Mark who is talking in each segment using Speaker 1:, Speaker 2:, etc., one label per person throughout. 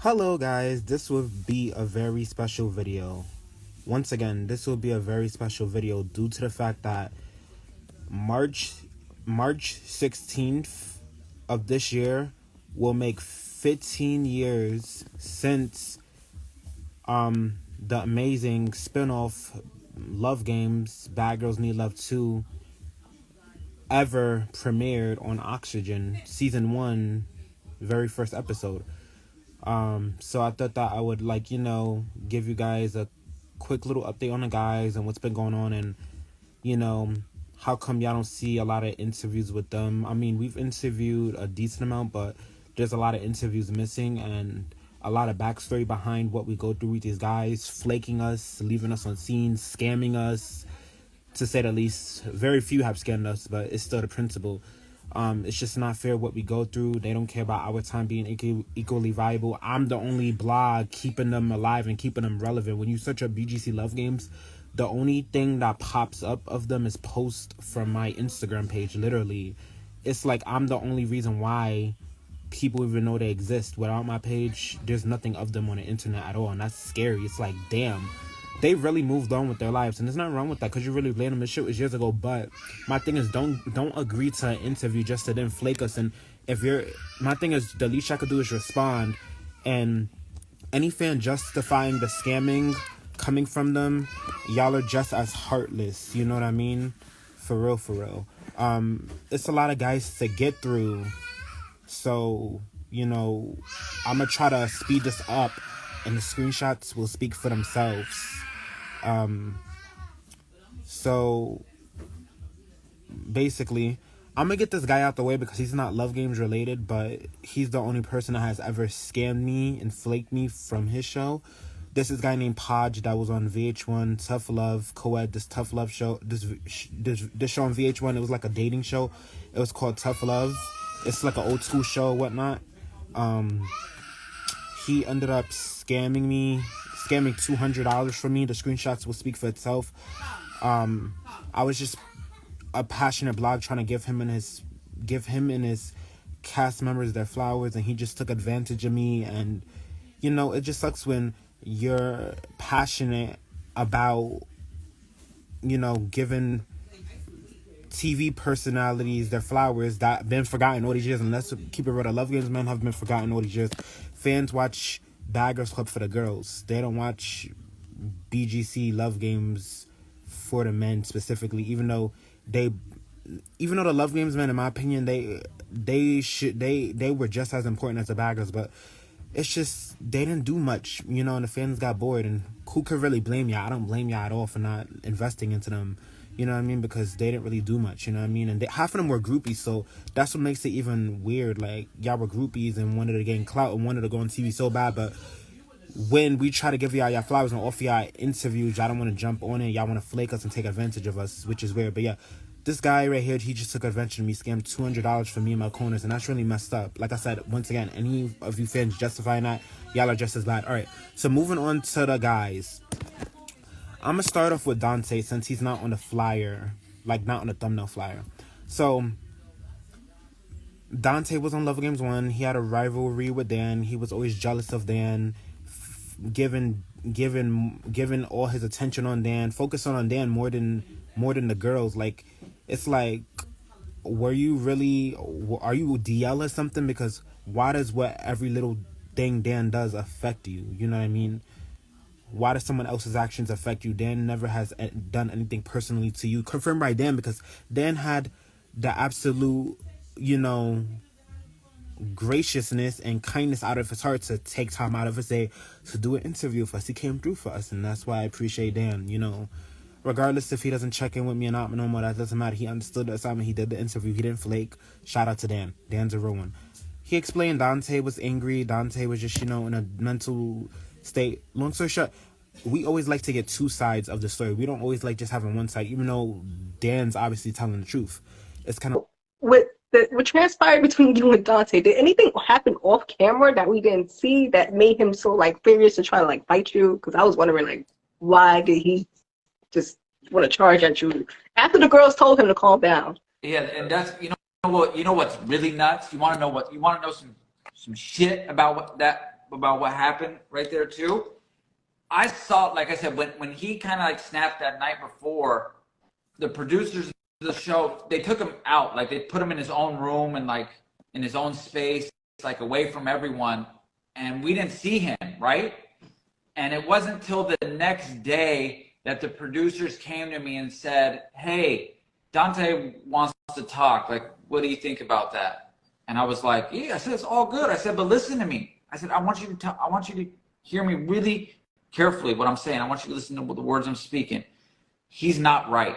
Speaker 1: Hello guys, this will be a very special video. Once again, this will be a very special video due to the fact that March March 16th of this year will make 15 years since the amazing spin-off Love Games Bad Girls Need Love 2 ever premiered on Oxygen season 1, very first episode. So I thought that I would give you guys a quick little update on the guys and what's been going on, and how come y'all don't see a lot of interviews with them. I mean, we've interviewed a decent amount, but there's a lot of interviews missing and a lot of backstory behind what we go through with these guys, flaking us, leaving us on scene, scamming us, to say the least. Very few have scammed us, but it's still the principle. It's just not fair what we go through. They don't care about our time being equally valuable. I'm the only blog keeping them alive and keeping them relevant. When you search up BGC Love Games, the only thing that pops up of them is posts from my Instagram page. Literally, it's like I'm the only reason why people even know they exist. Without my page, there's nothing of them on the internet at all, and that's scary. It's like, damn, they really moved on with their lives, and there's nothing wrong with that because you really blame them. This shit was years ago. But my thing is, don't agree to an interview just to then flake us. And my thing is, the least I could do is respond. And any fan justifying the scamming coming from them, y'all are just as heartless. You know what I mean? For real, for real. It's a lot of guys to get through, so I'm gonna try to speed this up, and the screenshots will speak for themselves. So basically, I'm gonna get this guy out the way because he's not Love Games related, but he's the only person that has ever scammed me and flaked me from his show. This is a guy named Podge that was on VH1, Tough Love, co-ed this Tough Love show. This show on VH1, it was like a dating show. It was called Tough Love. It's like an old school show or whatnot. He ended up scamming $200 from me. The screenshots will speak for itself. I was just a passionate blog trying to give him and his cast members their flowers, and he just took advantage of me. And it just sucks when you're passionate about giving TV personalities their flowers that been forgotten all these years. And let's keep it real, the Love Games men have been forgotten all these years. Fans watch Bad Girls Club for the girls. They don't watch BGC Love Games for the men specifically, even though the Love Games men, in my opinion, they were just as important as the Bad Girls, but it's just they didn't do much, and the fans got bored. And who could really blame y'all? I don't blame y'all at all for not investing into them. You know what I mean? Because they didn't really do much, you know what I mean? And half of them were groupies, so that's what makes it even weird. Like, y'all were groupies and wanted to gain clout and wanted to go on TV so bad, but when we try to give y'all flowers and offer y'all interviews, y'all don't want to jump on it. Y'all want to flake us and take advantage of us, which is weird. But yeah, this guy right here, he just took advantage of me, scammed $200 from me and my corners, and that's really messed up. Like I said, once again, any of you fans justifying that, y'all are just as bad. All right, so moving on to the guys. I'm going to start off with Dante since he's not on the flyer, like not on the thumbnail flyer. So, Dante was on Love Games 1. He had a rivalry with Dan. He was always jealous of Dan, giving all his attention on Dan, focusing on Dan more than the girls. Like, it's like, are you DL or something? Because why does what every little thing Dan does affect you? You know what I mean? Why does someone else's actions affect you? Dan never has done anything personally to you. Confirmed by Dan, because Dan had the absolute, graciousness and kindness out of his heart to take time out of his day to do an interview for us. He came through for us, and that's why I appreciate Dan. Regardless if he doesn't check in with me or not, no more, that doesn't matter. He understood the assignment. He did the interview. He didn't flake. Shout out to Dan. Dan's a real one. He explained Dante was angry. Dante was just, in a mental state. Long story short, we always like to get two sides of the story. We don't always like just having one side, even though Dan's obviously telling the truth. It's kind of
Speaker 2: what transpired between you and Dante. Did anything happen off camera that we didn't see that made him so furious to try to fight you? Because I was wondering why did he just want to charge at you after the girls told him to calm down?
Speaker 3: Yeah, and that's what's really nuts. You want to know some shit about that about what happened right there too. I saw, like I said, when he kind of like snapped that night before, the producers of the show, they took him out. Like they put him in his own room and like in his own space, like away from everyone. And we didn't see him, right? And it wasn't till the next day that the producers came to me and said, hey, Dante wants to talk. Like, what do you think about that? And I was like, yeah, I said, it's all good. I said, but listen to me. I said, I want you to hear me really carefully what I'm saying. I want you to listen to the words I'm speaking. He's not right.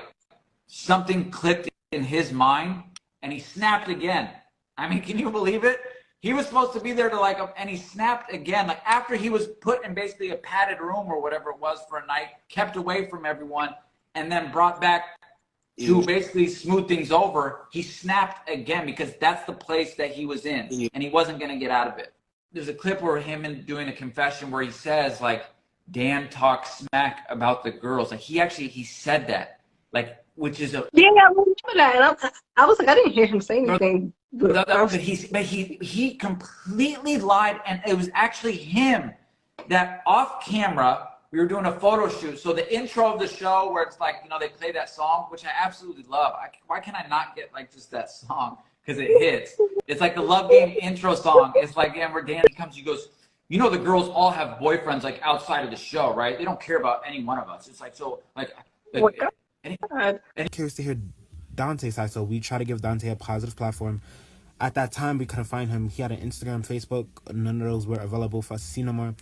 Speaker 3: Something clicked in his mind and he snapped again. I mean, can you believe it? He was supposed to be there to like, and he snapped again. Like after he was put in basically a padded room or whatever it was for a night, kept away from everyone, and then brought back to basically smooth things over, he snapped again because that's the place that he was in and he wasn't going to get out of it. There's a clip where him and doing a confession where he says like, Dan talks smack about the girls. Like he said that, like, which is a
Speaker 2: yeah, I remember that. And I was like, I didn't hear him say anything.
Speaker 3: But he completely lied, and it was actually him that off camera we were doing a photo shoot. So the intro of the show where it's like, you know, they play that song, which I absolutely love. Why can I not get like just that song? Because it hits. It's like the Love Game intro song. It's like, and where Danny comes, he goes, you know, the girls all have boyfriends like outside of the show, right? They don't care about any one of us. It's like, so like
Speaker 2: God.
Speaker 1: I'm curious to hear Dante's side, so we try to give Dante a positive platform. At that time, we couldn't find him. He had an Instagram, Facebook. None of those were available for us to see no more.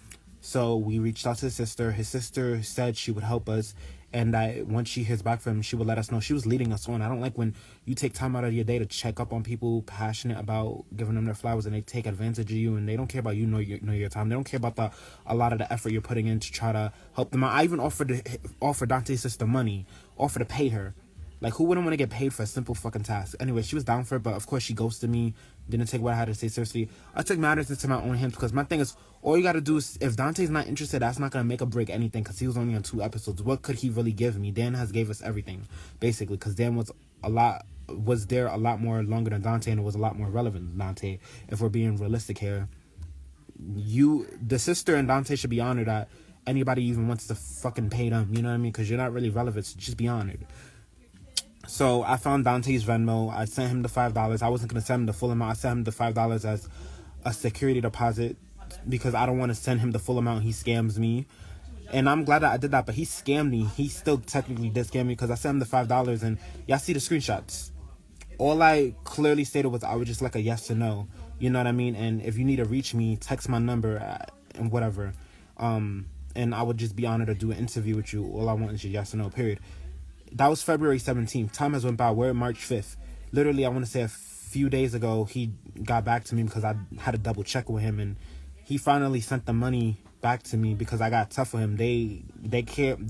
Speaker 1: So we reached out to his sister. His sister said she would help us, and that once she hears back from him, she would let us know. She was leading us on. I don't like when you take time out of your day to check up on people passionate about giving them their flowers, and they take advantage of you, and they don't care about you nor your time. They don't care about a lot of the effort you're putting in to try to help them out. I even offered Dante's sister money, offered to pay her. Like, who wouldn't want to get paid for a simple fucking task? Anyway, she was down for it, but of course she ghosted me, didn't take what I had to say seriously. I took matters into my own hands because my thing is, all you gotta do is, if Dante's not interested, that's not gonna make or break anything because he was only on 2 episodes. What could he really give me? Dan has gave us everything, basically, because Dan was there a lot more longer than Dante, and it was a lot more relevant than Dante, if we're being realistic here. The sister and Dante should be honored that anybody even wants to fucking pay them, you know what I mean? Because you're not really relevant, so just be honored. So I found Dante's Venmo. I sent him the $5. I wasn't going to send him the full amount. I sent him the $5 as a security deposit because I don't want to send him the full amount. He scams me. And I'm glad that I did that, but he scammed me. He still technically did scam me because I sent him the $5 and y'all see the screenshots. All I clearly stated was I would just like a yes or no. You know what I mean? And if you need to reach me, text my number and whatever. And I would just be honored to do an interview with you. All I want is your yes or no, period. That was February 17th. Time has went by. We're March 5th. Literally, I want to say a few days ago, he got back to me because I had to double check with him, and he finally sent the money back to me because I got tough with him. They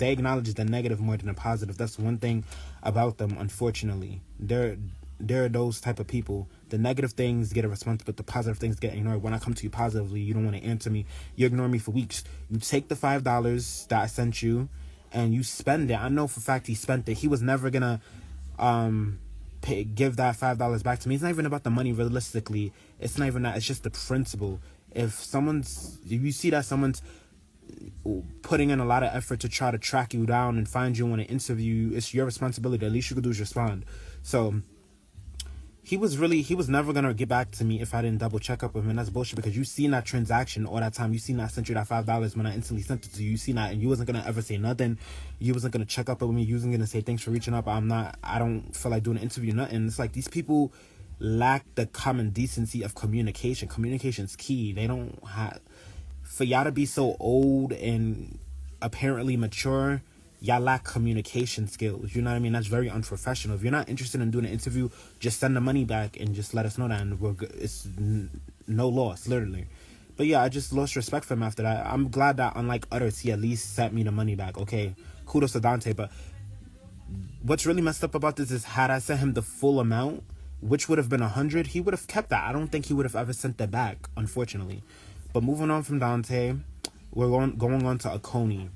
Speaker 1: acknowledge the negative more than the positive. That's one thing about them, unfortunately. They're those type of people. The negative things get a response, but the positive things get ignored. When I come to you positively, you don't want to answer me. You ignore me for weeks. You take the $5 that I sent you, and you spend it. I know for a fact he spent it. He was never gonna give that $5 back to me. It's not even about the money realistically. It's not even that. It's just the principle. If you see that someone's putting in a lot of effort to try to track you down and find you on an interview, it's your responsibility. The least you could do is respond. So he was never gonna get back to me if I didn't double check up with him, and that's bullshit because you seen that transaction all that time. You seen that I sent you that $5 when I instantly sent it to you. You seen that, and you wasn't gonna ever say nothing. You wasn't gonna check up with me. You wasn't gonna say thanks for reaching up. I don't feel like doing an interview, nothing. It's like these people lack the common decency of communication. Communication's key. They don't have, for y'all to be so old and apparently mature, y'all lack communication skills. You know what I mean? That's very unprofessional. If you're not interested in doing an interview, just send the money back and just let us know that, and we're good. It's no loss, literally. But yeah, I just lost respect for him after that. I'm glad that, unlike others, he at least sent me the money back. Okay, kudos to Dante. But what's really messed up about this is, had I sent him the full amount, which would have been 100, he would have kept that. I don't think he would have ever sent that back, unfortunately. But moving on from Dante, we're going on to Akoni.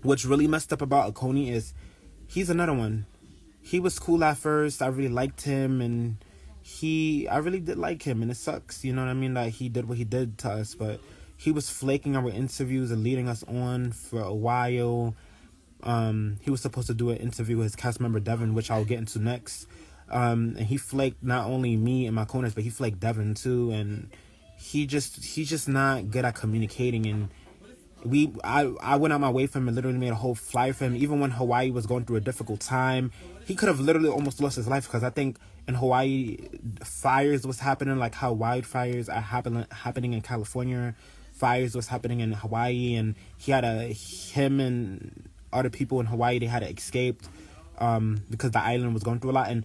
Speaker 1: What's really messed up about Akoni is he's another one. He was cool at first. I really liked him, and I really did like him, and it sucks, you know what I mean, that he did what he did to us. But he was flaking our interviews and leading us on for a while. He was supposed to do an interview with his cast member Devan, which I'll get into next. And he flaked not only me and my corners, but he flaked Devan too. And he's just not good at communicating. And I went out my way for him and literally made a whole flyer for him. Even when Hawaii was going through a difficult time, he could have literally almost lost his life, because I think in Hawaii fires was happening, like how wildfires are happening in California. Fires was happening in Hawaii, and him and other people in Hawaii, they had escaped because the island was going through a lot. And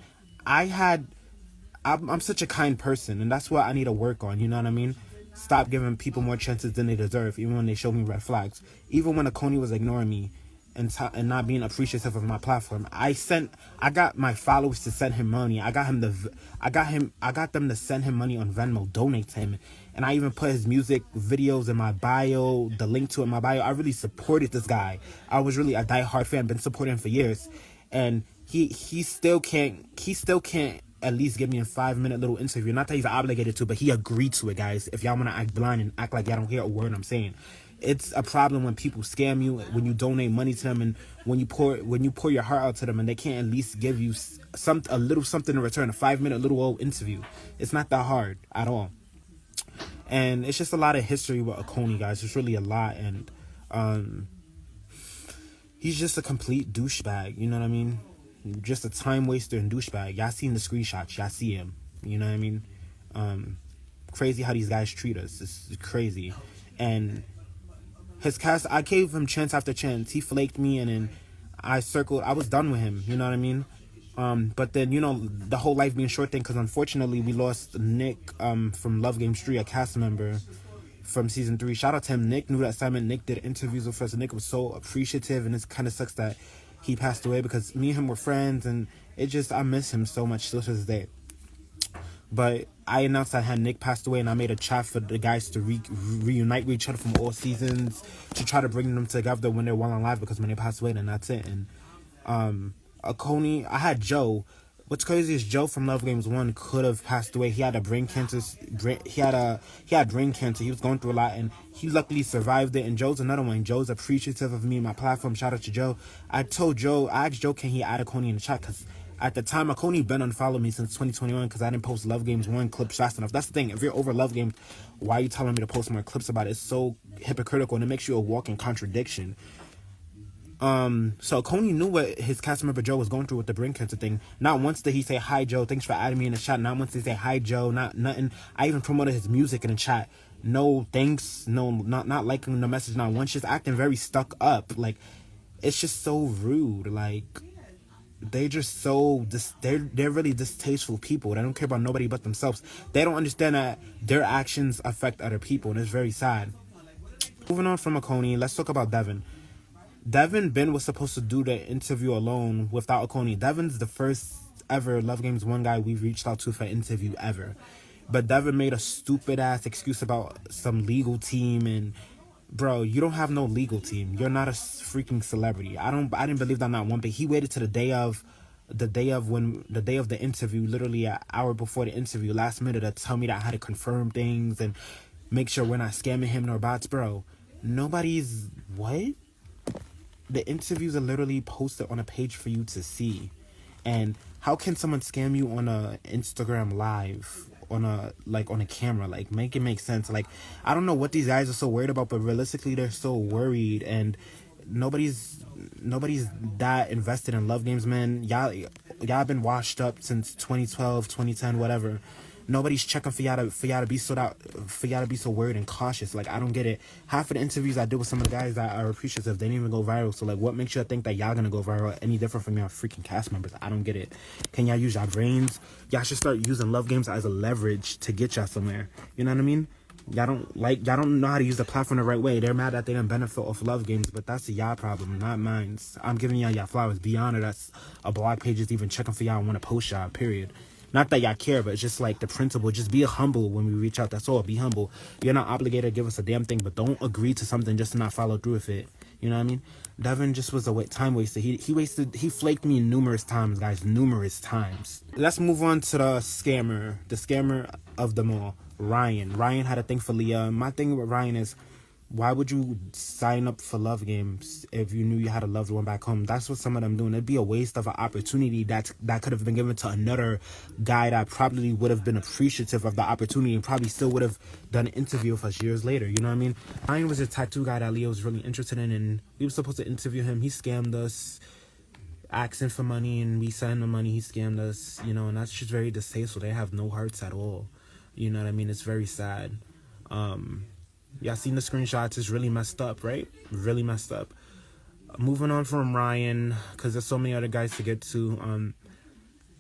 Speaker 1: I'm such a kind person, and that's what I need to work on, you know what I mean? Stop giving people more chances than they deserve, even when they show me red flags. Even when Akoni was ignoring me and not being appreciative of my platform, I got my followers to send him money. I got them to send him money on Venmo, donate to him. And I even put his music videos in my bio, the link to it in my bio. I really supported this guy. I was really a diehard fan, been supporting him for years. And he still can't at least give me a 5-minute little interview. Not that he's obligated to, but he agreed to it, guys. If y'all want to act blind and act like y'all don't hear a word I'm saying. It's a problem when people scam you, when you donate money to them, and when you pour your heart out to them, and they can't at least give you a little something in return, a 5-minute little old interview. It's not that hard at all. And it's just a lot of history with Akoni, guys. It's really a lot. And he's just a complete douchebag, you know what I mean? Just a time waster and douchebag. Y'all seen the screenshots. Y'all see him. You know what I mean? Crazy how these guys treat us. It's crazy. And his cast, I gave him chance after chance. He flaked me, and then I was done with him. You know what I mean? But then, you know, the whole life being short thing, because unfortunately we lost Nick from Love Games 3, a cast member from season 3. Shout out to him. Nick knew that assignment. Nick did interviews with us. Nick was so appreciative, and it kind of sucks that he passed away, because me and him were friends, and I miss him so much still to this day. But I announced that Nick passed away, and I made a chat for the guys to reunite with each other from all seasons, to try to bring them together when they're well alive, because when they pass away, then that's it. And Akoni, I had Joe. What's crazy is Joe from Love Games 1 could have passed away. He had a brain cancer. He had brain cancer. He was going through a lot, and he luckily survived it. And Joe's another one. Joe's appreciative of me and my platform. Shout out to Joe. I asked Joe, can he add Akoni in the chat? Because at the time, Akoni been unfollowed me since 2021, because I didn't post Love Games 1 clips fast enough. That's the thing. If you're over Love Games, why are you telling me to post more clips about it? It's so hypocritical, and it makes you a walking contradiction. So Akoni knew what his cast member Joe was going through with the brain cancer thing. Not once did he say, "Hi Joe, thanks for adding me in the chat." Not once did he say, "Hi Joe," not nothing. I even promoted his music in the chat. No thanks, no, not liking the message, not once. Just acting very stuck up. Like, it's just so rude. Like, they just so they're really distasteful people. They don't care about nobody but themselves. They don't understand that their actions affect other people, and it's very sad. Moving on from Akoni, let's talk about Devan. Ben was supposed to do the interview alone without Akoni. Devan's the first ever Love Games 1 guy we've reached out to for an interview ever. But Devan made a stupid ass excuse about some legal team, and bro, you don't have no legal team. You're not a freaking celebrity. I didn't believe that not one bit. He waited to the day of the interview, literally an hour before the interview, last minute, to tell me that I had to confirm things and make sure we're not scamming him nor bots, bro. Nobody's what? The interviews are literally posted on a page for you to see. And how can someone scam you on a Instagram live, on a camera? Like, make it make sense. Like, I don't know what these guys are so worried about, but realistically they're so worried, and nobody's that invested in Love Games, man. Y'all been washed up since 2012, 2010, whatever. Nobody's checking for y'all to be so worried and cautious. Like, I don't get it. Half of the interviews I did with some of the guys that are appreciative, they didn't even go viral. So, like, what makes you think that y'all gonna go viral any different from your freaking cast members? I don't get it. Can y'all use your brains? Y'all should start using Love Games as a leverage to get y'all somewhere. You know what I mean? Y'all don't know how to use the platform the right way. They're mad that they didn't benefit off Love Games, but that's a y'all problem, not mine. I'm giving y'all flowers. Beyond it, that's a blog page is even checking for y'all and want to post y'all, period. Not that y'all care, but it's just like the principle. Just be humble when we reach out. That's all. Be humble. You're not obligated to give us a damn thing, but don't agree to something just to not follow through with it. You know what I mean? Devan just was a time waster. He flaked me numerous times, guys. Numerous times. Let's move on to the scammer of them all. Ryan. Ryan had a thing for Leah. My thing with Ryan is, why would you sign up for love games if you knew you had a loved one back home? That's what some of them doing. It'd be a waste of an opportunity that could have been given to another guy that probably would have been appreciative of the opportunity and probably still would have done an interview with us years later. You know what I mean? Ryan was a tattoo guy that Leo was really interested in, and we were supposed to interview him. He scammed us, asking for money, and we sent him money. He scammed us, you know, and that's just very distasteful. They have no hearts at all. You know what I mean? It's very sad. Y'all seen the screenshots. It's really messed up, right? Really messed up. Moving on from Ryan, because there's so many other guys to get to.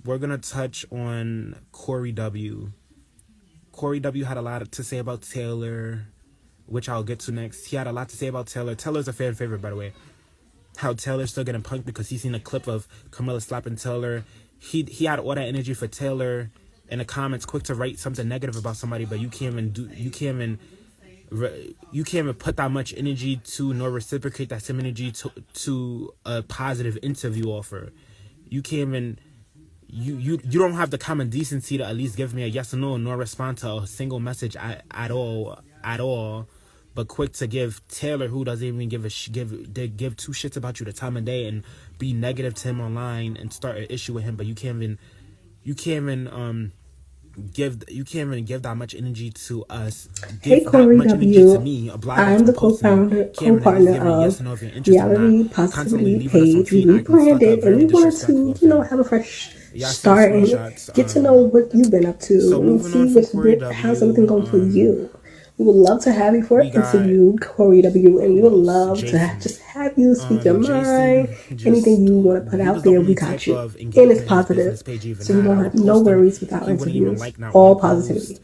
Speaker 1: We're going to touch on Corey W. Corey W had a lot to say about Taylor, which I'll get to next. He had a lot to say about Taylor. Taylor's a fan favorite, by the way. How Taylor's still getting punked because he's seen a clip of Camilla slapping Taylor. He had all that energy for Taylor in the comments, quick to write something negative about somebody, but you can't even put that much energy to nor reciprocate that same energy to a positive interview offer. You can't even you don't have the common decency to at least give me a yes or no, nor respond to a single message at all. But quick to give Taylor, who doesn't even give two shits about you the time of day, and be negative to him online and start an issue with him. But you can't even give that much energy to us.
Speaker 2: Hey Corey W. I'm the co-partner of Reality Positivity page. We rebranded and we wanted to, have a fresh start and get to know what you've been up to and see how's everything going for you. We would love to have you for an interview, Corey W, and we would love to just have you speak your mind. Anything you want to put out there, we got you. And it's positive, so you won't have no worries with our interviews. All positivity.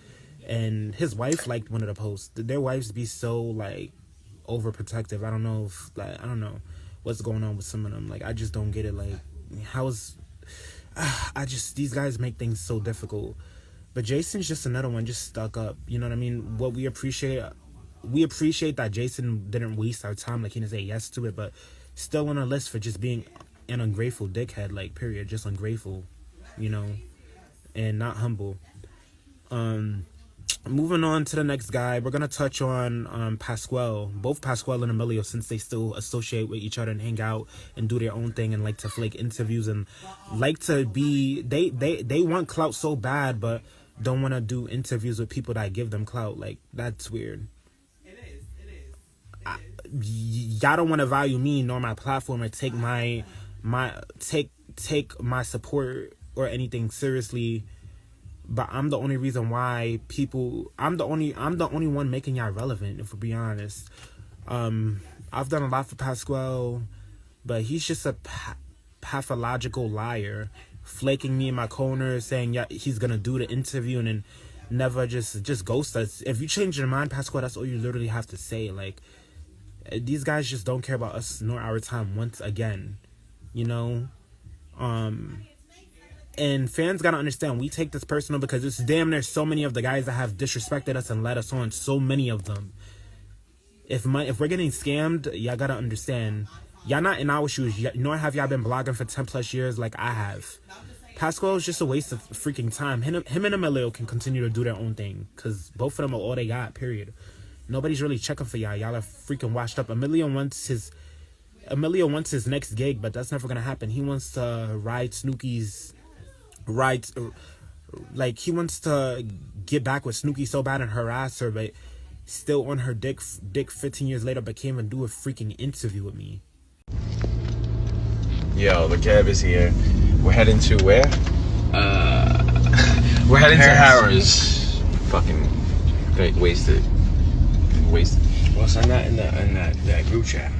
Speaker 1: And his wife liked one of the posts. Their wives be so like overprotective. I don't know what's going on with some of them. Like, I just don't get it. Like, these guys make things so difficult. But Jason's just another one, just stuck up. You know what I mean? What we appreciate that Jason didn't waste our time. Like, he didn't say yes to it, but still on our list for just being an ungrateful dickhead. Like, period. Just ungrateful, you know, and not humble. Moving on to the next guy, we're gonna touch on Pasquel. Both Pasquel and Emilio, since they still associate with each other and hang out and do their own thing and like to flake interviews and like to be they want clout so bad, but don't want to do interviews with people that give them clout. Like, that's weird. Y'all don't want to value me nor my platform or take my support or anything seriously. But I'm the only reason why I'm the only one making y'all relevant, if we're being honest. I've done a lot for Pasquel, but he's just a pathological liar, flaking me in my corner, saying he's gonna do the interview and then never just ghost us. If you change your mind, Pasquel, that's all you literally have to say. Like, these guys just don't care about us nor our time once again, you know. And fans gotta understand, we take this personal because it's damn near so many of the guys that have disrespected us and led us on. So many of them. If we're getting scammed, y'all gotta understand. Y'all not in our shoes. Nor have y'all been blogging for 10 plus years like I have. Pasquel is just a waste of freaking time. Him and Emilio can continue to do their own thing, because both of them are all they got, period. Nobody's really checking for y'all. Y'all are freaking washed up. Emilio wants his next gig, but that's never gonna happen. He wants to ride Snooki's like, he wants to get back with Snooki so bad and harass her, but still on her dick 15 years later, but can't even do a freaking interview with me.
Speaker 4: Yo, the cab is here. We're heading to where?
Speaker 5: We're heading to
Speaker 4: Harris. Fucking wasted.
Speaker 5: Well, so I'm not in that group chat.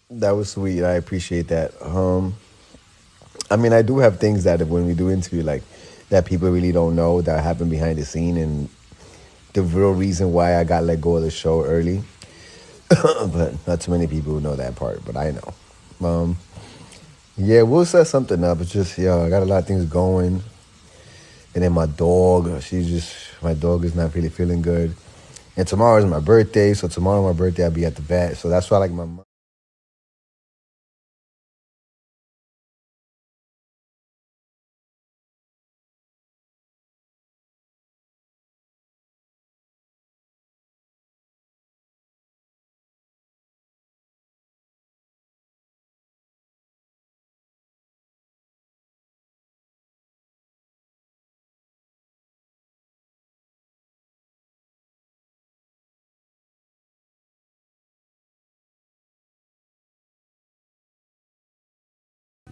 Speaker 6: That was sweet. I appreciate that. I mean, I do have things that when we do interview, like that people really don't know that happen behind the scene, and the real reason why I got let go of the show early. But not too many people know that part. But I know. Yeah, we'll set something up. It's just, I got a lot of things going. And then my dog, my dog is not really feeling good. And tomorrow is my birthday, so tomorrow my birthday I'll be at the vet. So that's why like my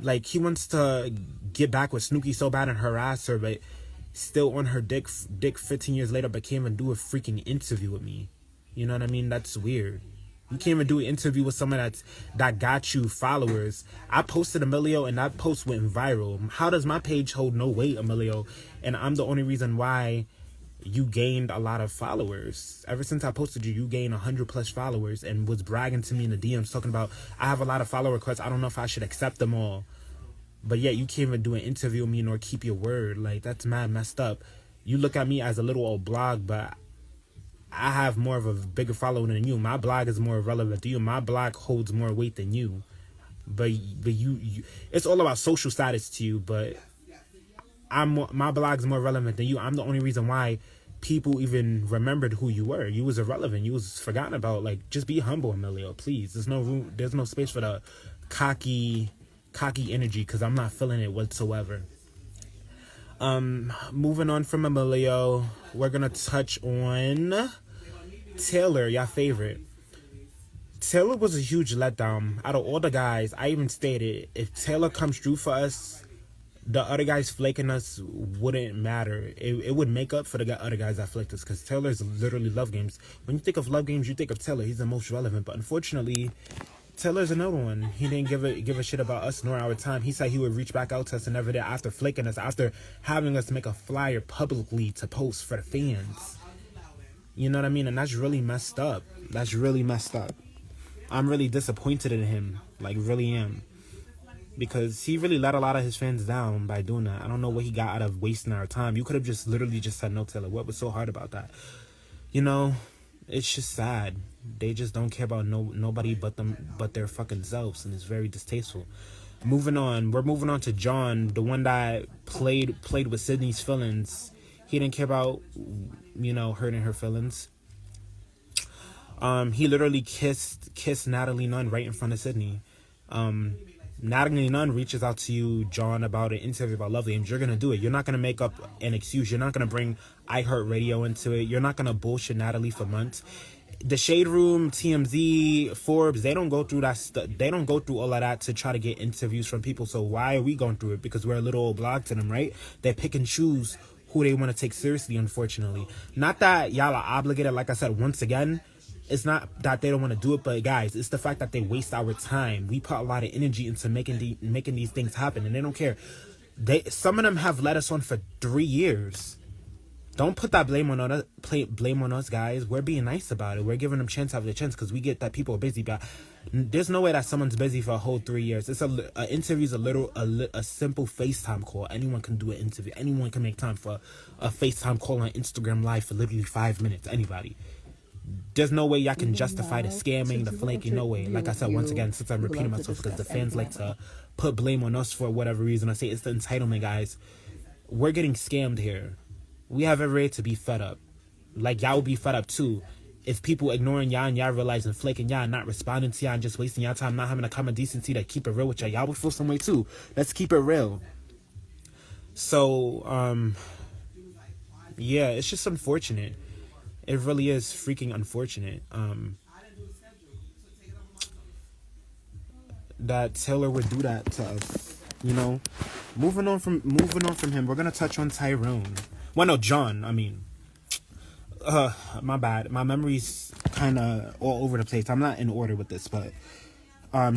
Speaker 1: Like, he wants to get back with Snooki so bad and harass her, but still on her dick 15 years later, but can't even do a freaking interview with me. You know what I mean? That's weird. You can't even do an interview with someone that got you followers. I posted Emilio, and that post went viral. How does my page hold no weight, Emilio? And I'm the only reason why you gained a lot of followers. Ever since I posted you, you gained 100+ followers and was bragging to me in the DMs talking about, I have a lot of follow requests. I don't know if I should accept them all. But yet you can't even do an interview with me nor keep your word. Like, that's mad messed up. You look at me as a little old blog, but I have more of a bigger following than you. My blog is more relevant to you. My blog holds more weight than you. But you it's all about social status to you, but my blog is more relevant than you. I'm the only reason why people even remembered who you were. You was irrelevant. You was forgotten about. Like, just be humble, Emilio, please. There's no room. There's no space for the cocky energy, because I'm not feeling it whatsoever. Moving on from Emilio, we're gonna touch on Taylor, your favorite. Taylor was a huge letdown. Out of all the guys, I even stated, if Taylor comes through for us, the other guys flaking us wouldn't matter. It would make up for the other guys that flaked us, because Taylor's literally love games. When you think of love games, you think of Taylor. He's the most relevant. But unfortunately, Taylor's another one. He didn't give a shit about us nor our time. He said he would reach back out to us and never did, after flaking us, after having us make a flyer publicly to post for the fans. You know what I mean? And that's really messed up. That's really messed up. I'm really disappointed in him. Like, really am. Because he really let a lot of his fans down by doing that. I don't know what he got out of wasting our time. You could have just literally just said no, Taylor. What was so hard about that? You know, it's just sad. They just don't care about nobody but their fucking selves, and it's very distasteful. Moving on, we're moving on to John, the one that played with Sydney's feelings. He didn't care about, hurting her feelings. He literally kissed Natalie Nunn right in front of Sydney. Natalie Nunn reaches out to you, John, about an interview about Love Games. You're gonna do it. You're not gonna make up an excuse. You're not gonna bring iHeartRadio into it. You're not gonna bullshit Natalie for months. The Shade Room, TMZ, Forbes, they don't go through that stuff. They don't go through all of that to try to get interviews from people. So why are we going through it? Because we're a little old blog to them, right? They pick and choose who they want to take seriously, unfortunately. Not that y'all are obligated, like I said, once again. It's not that they don't want to do it, but guys, it's the fact that they waste our time. We put a lot of energy into making these things happen, and they don't care. Some of them have let us on for 3 years. Don't put that blame on us, guys. We're being nice about it. We're giving them chance after chance because we get that people are busy. But there's no way that someone's busy for a whole 3 years. It's an interview's a simple FaceTime call. Anyone can do an interview. Anyone can make time for a FaceTime call on Instagram Live for literally 5 minutes. Anybody. There's no way y'all can justify the scamming, the flaking, no way. Like I said, once again, since I'm repeating myself, because the fans like to put blame on us for whatever reason. I say it's the entitlement, guys. We're getting scammed here. We have every right to be fed up. Like, y'all will be fed up too. If people ignoring y'all and y'all realizing flaking y'all, not responding to y'all and just wasting y'all time, not having a common decency to keep it real with y'all will feel some way too. Let's keep it real. So, yeah, it's just unfortunate. It really is freaking unfortunate that Taylor would do that to us. Moving on from him, we're gonna touch on Tyrone. Well, no, John. I mean, my bad. My memory's kind of all over the place. I'm not in order with this, but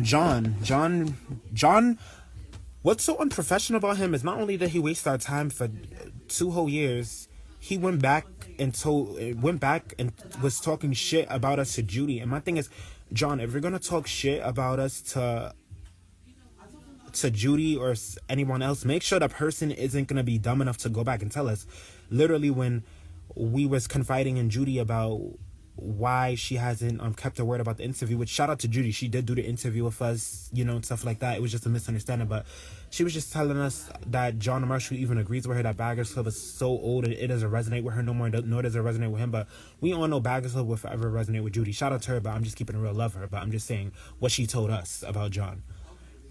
Speaker 1: John. What's so unprofessional about him is not only that he wasted our time for 2 whole years, he went back and was talking shit about us to Judy. And my thing is, John, if you're gonna talk shit about us to Judy or anyone else, make sure the person isn't gonna be dumb enough to go back and tell us. Literally, when we was confiding in Judy about why she hasn't kept her word about the interview, which shout out to Judy, she did do the interview with us, and stuff like that. It was just a misunderstanding, but she was just telling us that John Marshall even agrees with her that Baggers Club is so old and it doesn't resonate with her no more, nor does it resonate with him. But we all know Baggers Club will forever resonate with Judy. Shout out to her, but I'm just keeping it real, love her, but I'm just saying what she told us about John.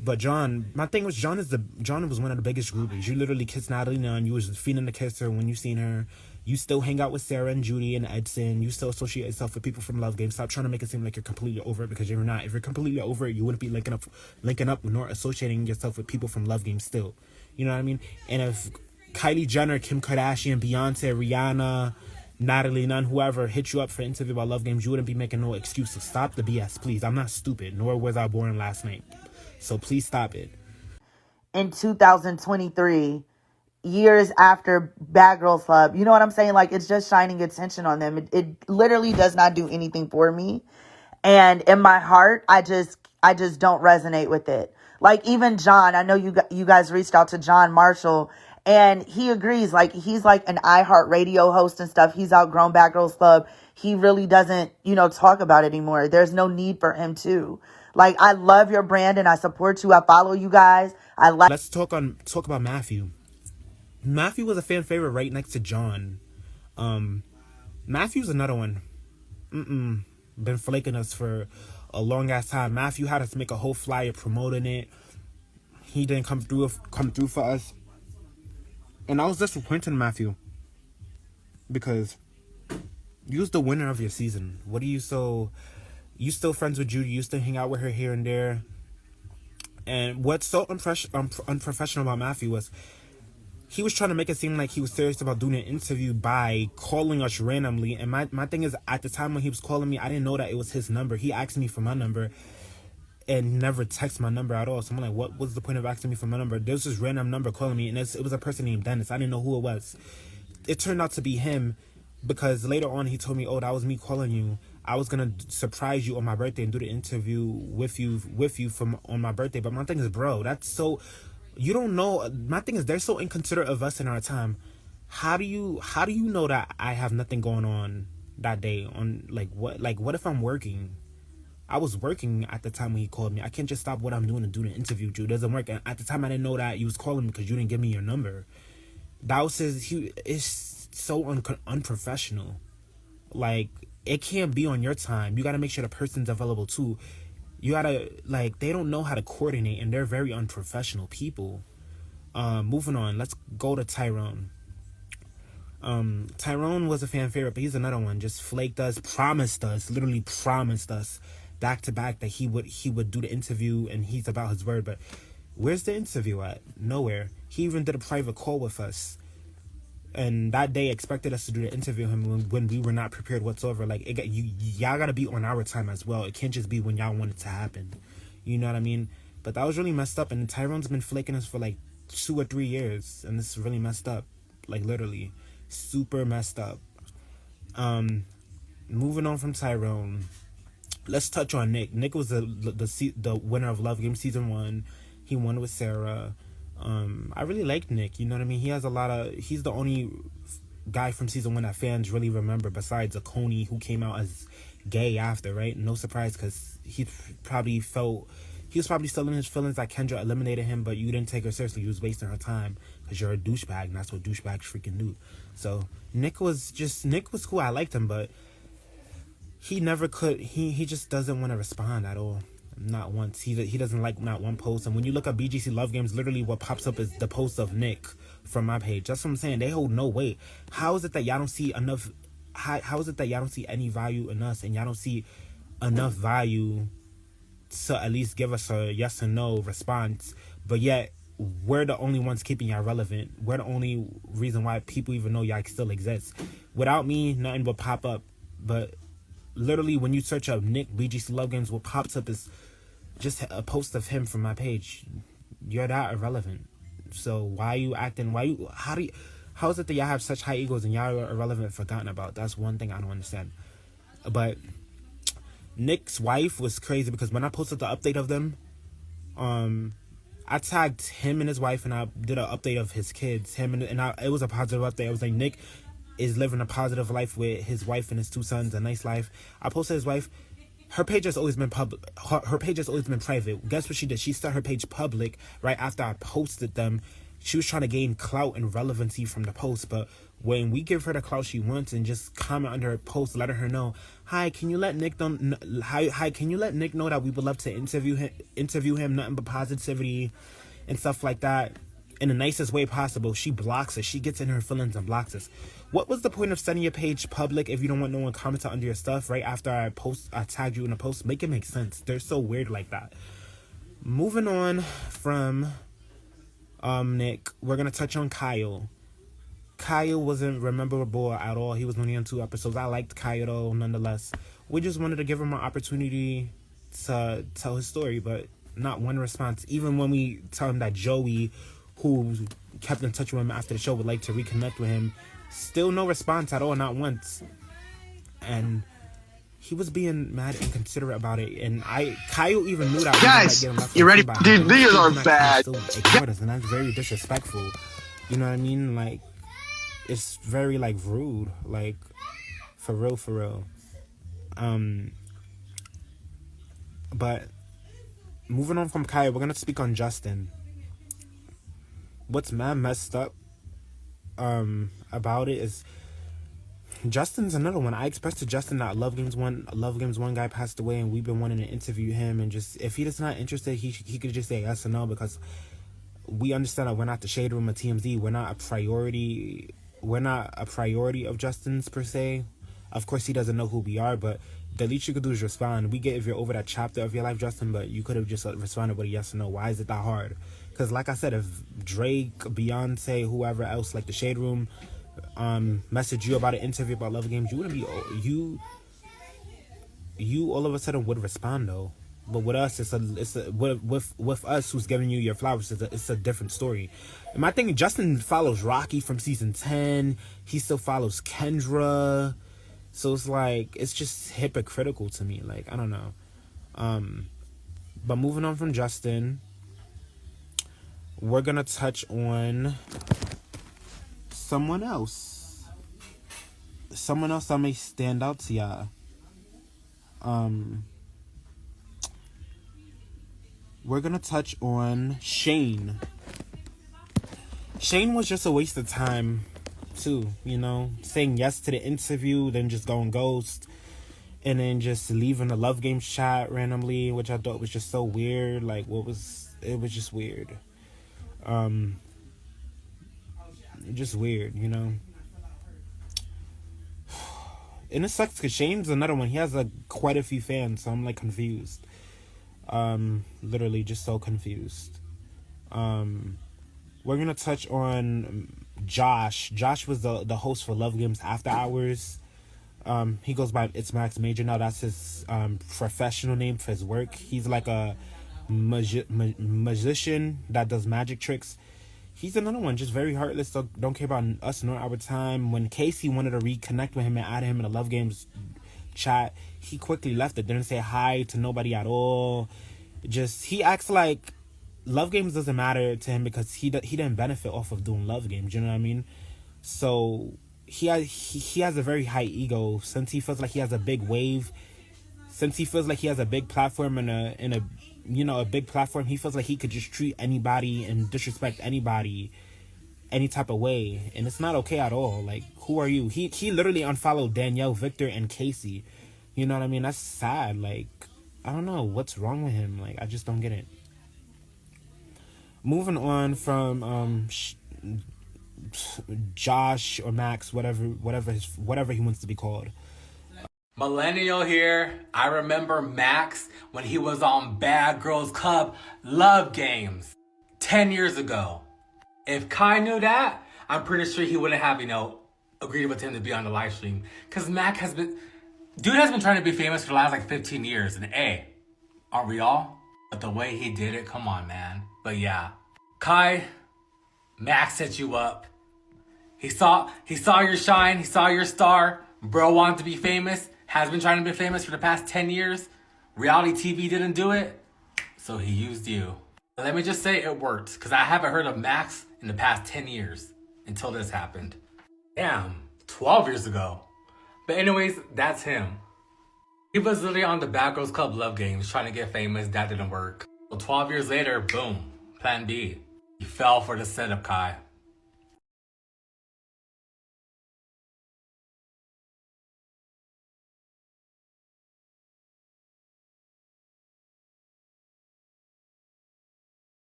Speaker 1: But John, my thing was, John was one of the biggest groupies. You literally kissed Natalie Nunn. You was feeling to kiss her when you seen her. You still hang out with Sarah and Judy and Edson. You still associate yourself with people from Love Game. Stop trying to make it seem like you're completely over it, because you're not. If you're completely over it, you wouldn't be linking up nor associating yourself with people from Love Game still. You know what I mean? And if Kylie Jenner, Kim Kardashian, Beyonce, Rihanna, Natalie Nunn, whoever hit you up for an interview about Love Games, you wouldn't be making no excuses. Stop the BS, please. I'm not stupid, nor was I born last night. So please stop it.
Speaker 7: In 2023, years after Bad Girls Club, you know what I'm saying? Like, it's just shining attention on them. It literally does not do anything for me. And in my heart, I just don't resonate with it. Like, even John, I know you guys reached out to John Marshall, and he agrees. Like, he's like an iHeartRadio host and stuff. He's outgrown Bad Girls Club. He really doesn't, talk about it anymore. There's no need for him to. Like, I love your brand and I support you. I follow you guys.
Speaker 1: Let's talk about Matthew. Matthew was a fan favorite right next to John. Matthew's another one. Been flaking us for a long ass time. Matthew had us make a whole flyer promoting it. He didn't come through for us. And I was disappointed in Matthew, because you was the winner of your season. What are you so... You still friends with Judy. You still hang out with her here and there. And what's so unprofessional about Matthew was he was trying to make it seem like he was serious about doing an interview by calling us randomly. And my thing is, at the time when he was calling me, I didn't know that it was his number. He asked me for my number and never texted my number at all. So I'm like, what was the point of asking me for my number? There's this random number calling me, and it was a person named Dennis. I didn't know who it was. It turned out to be him, because later on he told me, oh, that was me calling you. I was gonna surprise you on my birthday and do the interview with you on my birthday. But my thing is, bro, that's so, you don't know. My thing is, they're so inconsiderate of us in our time. How do you know that I have nothing going on that day? On what if I'm working? I was working at the time when he called me. I can't just stop what I'm doing to do the interview. It doesn't work. And at the time I didn't know that you was calling me because you didn't give me your number. That was it's so unprofessional. Like, it can't be on your time. You got to make sure the person's available too. You got to, they don't know how to coordinate, and they're very unprofessional people. Moving on, let's go to Tyrone. Tyrone was a fan favorite, but he's another one. Just flaked us, literally promised us back to back that he would do the interview, and he's about his word. But where's the interview at? Nowhere. He even did a private call with us. And that day expected us to do the interview when we were not prepared whatsoever. Y'all gotta be on our time as well. It can't just be when y'all want it to happen. You know what I mean? But that was really messed up. And Tyrone's been flaking us for 2 or 3 years, and this is really messed up. Literally, super messed up. Moving on from Tyrone, let's touch on Nick. Nick was the winner of Love Game Season 1. He won with Sarah. I really like Nick, you know what I mean? He's the only guy from Season 1 that fans really remember, besides Akoni, who came out as gay after, right? No surprise, because he was probably still in his feelings that Kendra eliminated him, but you didn't take her seriously. You was wasting her time because you're a douchebag, and that's what douchebags freaking do. So Nick was cool. I liked him, but he never could. He just doesn't want to respond at all. Not once. He doesn't like not one post. And when you look at BGC Love Games, literally what pops up is the post of Nick from my page. That's what I'm saying. They hold no weight. How is it that y'all don't see enough? How is it that y'all don't see any value in us, and y'all don't see enough value to at least give us a yes or no response? But yet we're the only ones keeping y'all relevant. We're the only reason why people even know y'all still exist. Without me, nothing would pop up. But literally, when you search up Nick BGC Love Games, what pops up is just a post of him from my page. You're that irrelevant. So why are you acting? How is it that y'all have such high egos and y'all are irrelevant, forgotten about? That's one thing I don't understand. But Nick's wife was crazy because when I posted the update of them, I tagged him and his wife, and I did an update of his kids. It was a positive update. I was like, Nick is living a positive life with his wife and his 2 sons, a nice life. I posted his wife. Her page has always been public. Her page has always been private. Guess what she did? She set her page public right after I posted them. She was trying to gain clout and relevancy from the post, but when we give her the clout she wants and just comment under her post, letting her know, hi, can you let Nick know? Hi, can you let Nick know that we would love to interview him, nothing but positivity and stuff like that, in the nicest way possible. She blocks us. She gets in her feelings and blocks us. What was the point of setting your page public if you don't want no one commenting under your stuff right after I tagged you in a post? Make it make sense. They're so weird like that. Moving on from Nick, we're gonna touch on Kyle. Kyle wasn't memorable at all. He was only on 2 episodes. I liked Kyle though, nonetheless. We just wanted to give him an opportunity to tell his story, but not one response. Even when we tell him that Joey, who kept in touch with him after the show, would like to reconnect with him, still no response at all, not once. And he was being mad and inconsiderate about it, and Kyle even knew that.
Speaker 8: Guys, you ready? Dude, these are bad.
Speaker 1: And that's very disrespectful. You know what I mean? Like, it's very like rude. Like, for real. But moving on from Kyle, we're gonna speak on Justin. What's messed up about it is Justin's another one. I expressed to Justin that Love Games one guy passed away, and we've been wanting to interview him, and just if he's not interested, he could just say yes or no, because we understand that we're not the shade room of TMZ. We're not a priority of Justin's per se. Of course, he doesn't know who we are, but the least you could do is respond. We get if you're over that chapter of your life, Justin, but you could have just responded with a yes or no. Why is it that hard? Because like I said, if Drake, Beyonce, whoever else, like the Shade Room, message you about an interview about Love Games, you wouldn't be you all of a sudden would respond though. But with us, with us who's giving you your flowers, it's a different story. And my thing, Justin follows Rocky from season 10. He still follows Kendra. So it's like, it's just hypocritical to me. Like, I don't know. But moving on from Justin, we're gonna touch on someone else that may stand out to y'all. We're gonna touch on Shane. Shane was just a waste of time too, you know, saying yes to the interview, then just going ghost, and then just leaving the Love Games chat randomly, which I thought was just so weird. Like, it was just weird. Just weird, you know. And it sucks because Shane's another one. He has quite a few fans, so I'm like confused. Literally just so confused. We're gonna touch on Josh. Josh was the host for Love Games After Hours. He goes by It's Max Major now. That's his professional name for his work. He's like a magician that does magic tricks. He's another one, just very heartless, so don't care about us nor our time. When Casey wanted to reconnect with him and add him in the Love Games chat, he quickly left it. Didn't say hi to nobody at all. Just, he acts like Love Games doesn't matter to him because he didn't benefit off of doing Love Games. You know what I mean? So he has a very high ego, since he feels like he has a big wave. Since he feels like he has a big platform and a big platform, he feels like he could just treat anybody and disrespect anybody any type of way, and it's not okay at all. Like, who are you? He literally unfollowed Danielle, Victor, and Casey. You know what I mean? That's sad. Like, I don't know what's wrong with him. Like, I just don't get it. Moving on from Josh or Max, whatever he wants to be called.
Speaker 9: Millennial here. I remember Max when he was on Bad Girls Club Love Games 10 years ago. If Kai knew that, I'm pretty sure he wouldn't have, agreed with him to be on the live stream. Because Mac has been trying to be famous for the last 15 years. And aren't we all? But the way he did it, come on, man. But yeah, Kai, Max set you up. He saw your shine. He saw your star. Bro wanted to be famous. Has been trying to be famous for the past 10 years. Reality TV didn't do it, so he used you. Let me just say it worked, because I haven't heard of Max in the past 10 years until this happened. Damn, 12 years ago. But anyways, that's him. He was literally on the Bad Girls Club Love Games trying to get famous. That didn't work. So 12 years later, boom, plan B. He fell for the setup, Kai.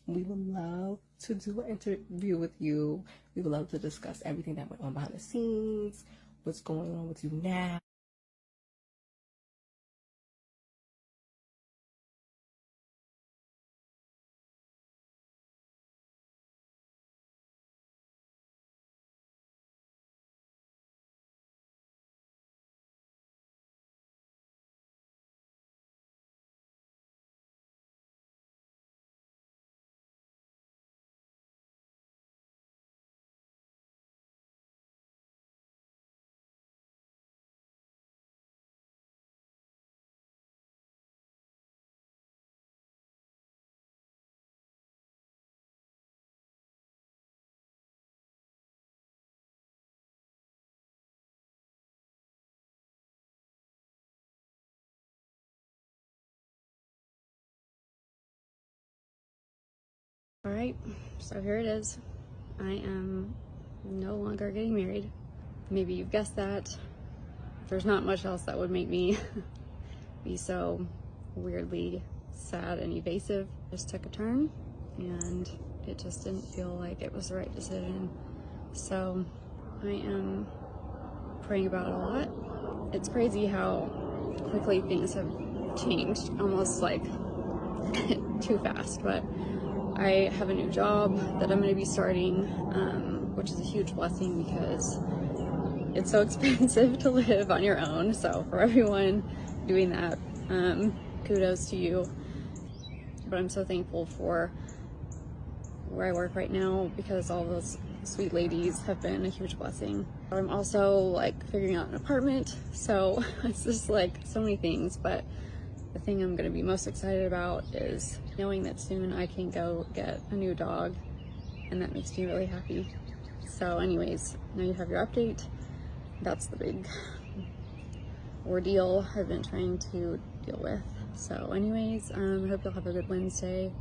Speaker 10: We would love to do an interview with you. We would love to discuss everything that went on behind the scenes, what's going on with you now.
Speaker 11: Alright, so here it is. I am no longer getting married. Maybe you've guessed that. There's not much else that would make me be so weirdly sad and evasive. Just took a turn and it just didn't feel like it was the right decision. So I am praying about it a lot. It's crazy how quickly things have changed, almost like too fast, but I have a new job that I'm going to be starting, which is a huge blessing because it's so expensive to live on your own. So for everyone doing that, kudos to you. But I'm so thankful for where I work right now because all those sweet ladies have been a huge blessing. I'm also like figuring out an apartment, so it's just like so many things, but the thing I'm going to be most excited about is knowing that soon I can go get a new dog, and that makes me really happy. So anyways, now you have your update. That's the big ordeal I've been trying to deal with. So anyways, I hope you'll have a good Wednesday.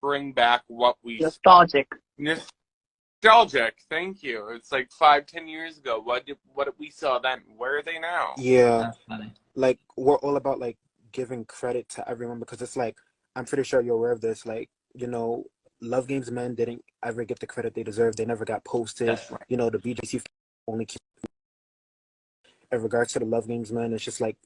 Speaker 8: Bring back what we
Speaker 2: Nostalgic.
Speaker 8: nostalgic. Thank you. It's like 5-10 years ago. What did we saw then? Where are they now?
Speaker 1: Yeah,
Speaker 3: That's funny.
Speaker 1: like we're all about like giving credit to everyone because it's like I'm pretty sure you're aware of this. Like, Love Games men didn't ever get the credit they deserved. They never got posted.
Speaker 3: That's right.
Speaker 1: The BGC only keep in regards to the Love Games men. It's just like,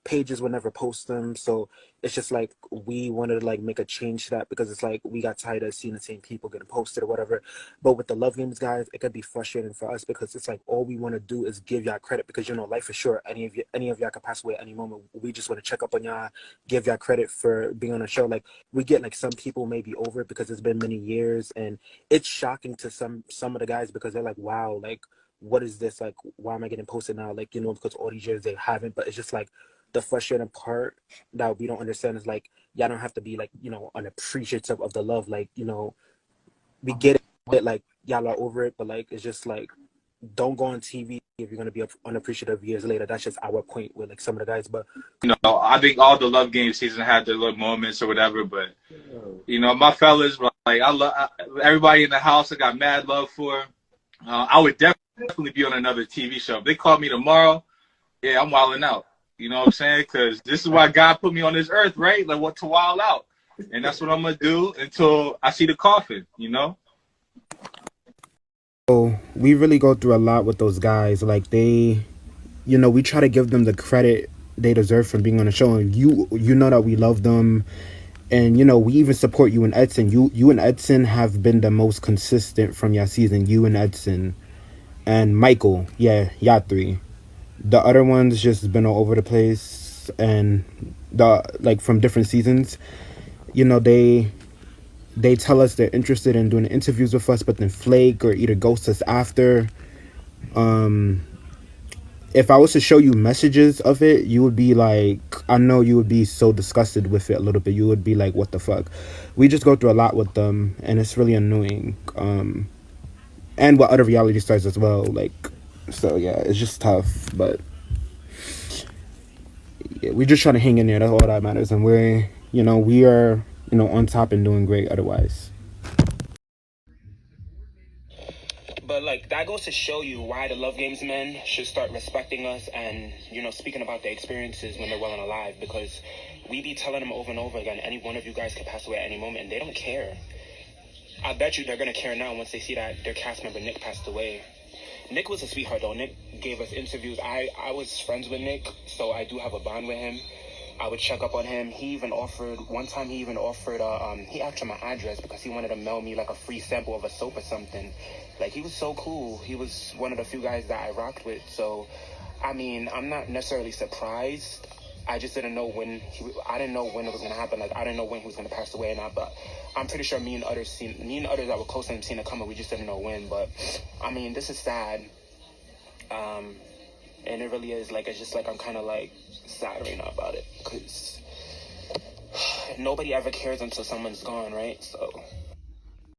Speaker 1: pages would never post them. So it's just like we wanted to like make a change to that because it's like we got tired of seeing the same people getting posted or whatever. But with the Love Games guys, it could be frustrating for us because it's like all we want to do is give y'all credit because life is short. Any of y'all could pass away at any moment. We just want to check up on y'all, give y'all credit for being on the show. Like we get like some people may be over it because it's been many years, and it's shocking to some of the guys because they're like, wow, like what is this? Like why am I getting posted now? Like, because all these years they haven't. But it's just like the frustrating part that we don't understand is like y'all don't have to be like unappreciative of the love. Like we get it, like y'all are over it, but like it's just like don't go on TV if you're gonna be unappreciative years later. That's just our point with like some of the guys. But
Speaker 8: I think all the Love Game season had their little moments or whatever. But my fellas, like I love everybody in the house. I got mad love for. I would definitely be on another TV show. If they called me tomorrow, yeah, I'm wilding out. You know what I'm saying? Because this is why God put me on this earth, right? Like, what to wild out. And that's what I'm going to do until I see the coffin,
Speaker 1: So we really go through a lot with those guys. Like we try to give them the credit they deserve from being on the show. And you know that we love them. And, we even support you and Edson. You and Edson have been the most consistent from your season. You and Edson. And Michael. Yeah, y'all three. The other ones just been all over the place, and from different seasons, they tell us they're interested in doing interviews with us, but then flake or either ghost us after. If I was to show you messages of it, you would be like, I know you would be so disgusted with it a little bit. You would be like, what the fuck? We just go through a lot with them, and it's really annoying. And with other reality stars as well. So yeah, it's just tough, but yeah, we just try to hang in there. That's all that matters, and we are on top and doing great otherwise.
Speaker 12: But that goes to show you why the Love Games men should start respecting us and speaking about their experiences when they're well and alive, because we be telling them over and over again, any one of you guys could pass away at any moment, and they don't care. I bet you they're gonna care now once they see that their cast member Nick passed away. Nick was a sweetheart though. Nick gave us interviews. I was friends with Nick, so I do have a bond with him. I would check up on him. He asked for my address because he wanted to mail me like a free sample of a soap or something. Like, he was so cool. He was one of the few guys that I rocked with. So, I mean, I'm not necessarily surprised. I just didn't know when I didn't know when it was gonna happen. Like, I didn't know when he was gonna pass away or not. But I'm pretty sure me and others that were close to him seen it coming. We just didn't know when. But I mean, this is sad. And it really is, like, it's just like I'm kind of like sad right now about it, because nobody ever cares until someone's gone, right? So